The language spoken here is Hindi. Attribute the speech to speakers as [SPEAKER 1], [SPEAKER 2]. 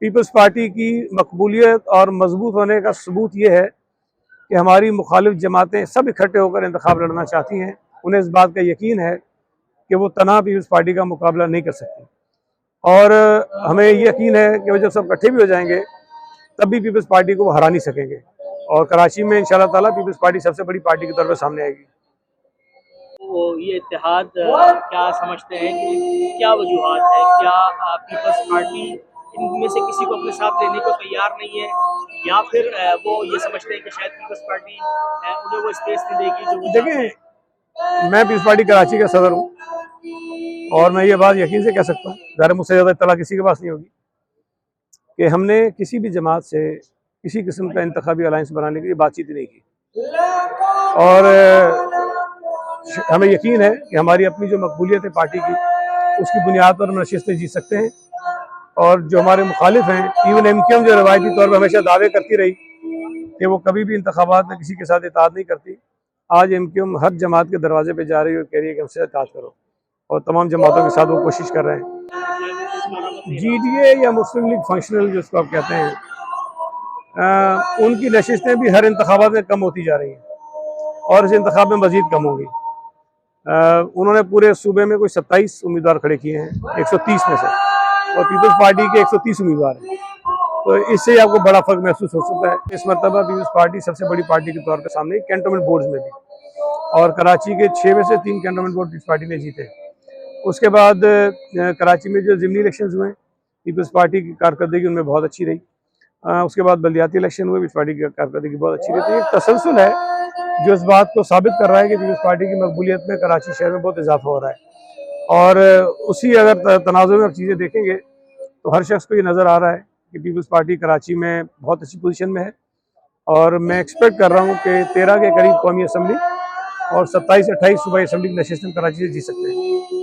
[SPEAKER 1] पीपल्स पार्टी की मकबूलियत और मजबूत होने का सबूत ये है कि हमारी मुखालिफ जमातें सब इकट्ठे होकर इंतखाब लड़ना चाहती हैं। उन्हें इस बात का यकीन है कि वो तनहा पीपल्स पार्टी का मुकाबला नहीं कर सकती, और हमें ये यकीन है कि वो जब सब इकट्ठे भी हो जाएंगे तब भी पीपल्स पार्टी को वो हरा नहीं सकेंगे, और कराची में इंशाल्लाह ताला पीपल्स पार्टी सबसे बड़ी पार्टी के तौर पर सामने आएगी।
[SPEAKER 2] वो ये इत्तेहाद क्या समझते हैं कि क्या वजूहात है? क्या पीपल्स पार्टी इनमें से किसी को अपने साथ लेने को तैयार नहीं है, या फिर वो ये समझते हैं कि शायद पीपल्स पार्टी उन्हें वो स्पेस नहीं देगी जो वो चाहते हैं?
[SPEAKER 1] देखिए, मैं पीपल्स पार्टी कराची का सदर हूँ और मैं ये बात यकीन से कह सकता हूँ, ज़ाहिर मुझसे ज़्यादा इत्तला किसी के पास नहीं होगी, कि हमने किसी भी जमात से किसी किस्म का इंतखाबी अलायंस बनाने के लिए बातचीत नहीं की, और हमें यकीन है कि हमारी अपनी जो मकबूलियत है पार्टी की, उसकी बुनियाद पर हम नशिस्तें जीत सकते हैं। और जो हमारे मुखालिफ हैं, इवन एमक्यूएम जो रवायती तौर पर हमेशा दावे करती रही कि वो कभी भी इंतखाबात में किसी के साथ इताद नहीं करती, आज एमक्यूएम हर जमात के दरवाजे पे जा रही है और कह रही है कि हमसे इताद करो, और तमाम जमातों के साथ वो कोशिश कर रहे हैं। GDA या मुस्लिम लीग फंक्शनल जिसको आप कहते हैं, उनकी नशिस्तें भी हर इंतखाबात में कम होती जा रही हैं, और इस इंतखाब में मजीद कम होंगी। उन्होंने पूरे सूबे में कोई 27 उम्मीदवार खड़े किए हैं 130 में से, और पीपल्स पार्टी के 130 उम्मीदवार हैं, तो इससे आपको बड़ा फर्क महसूस हो सकता है। इस मरतबा पीपल्स पार्टी सबसे बड़ी पार्टी के तौर पर सामने कैंटोनमेंट बोर्ड में भी, और कराची के 6 में से 3 कैंटोनमेंट बोर्ड पीपल्स पार्टी ने जीते। उसके बाद कराची में जो ज़िमनी इलेक्शन हुए, पीपल्स पार्टी की कारकर्दगी उनमें बहुत अच्छी रही। उसके बाद बल्दियाती इलेक्शन हुए, पीपल्स पार्टी की कारकर्दगी बहुत अच्छी रही। तो एक तसलसल है जो इस बात को साबित कर रहा है कि पीपल्स पार्टी की मकबूलियत में कराची शहर में बहुत इजाफा हो रहा है, और उसी अगर तनाज़ुर में आप चीज़ें देखेंगे तो हर शख्स को ये नज़र आ रहा है कि पीपल्स पार्टी कराची में बहुत अच्छी पोजीशन में है, और मैं एक्सपेक्ट कर रहा हूँ कि 13 के करीब कौमी असम्बली और 27 से 28 सूबाई असम्बली की नशिस्तें कराची से जीत सकते हैं।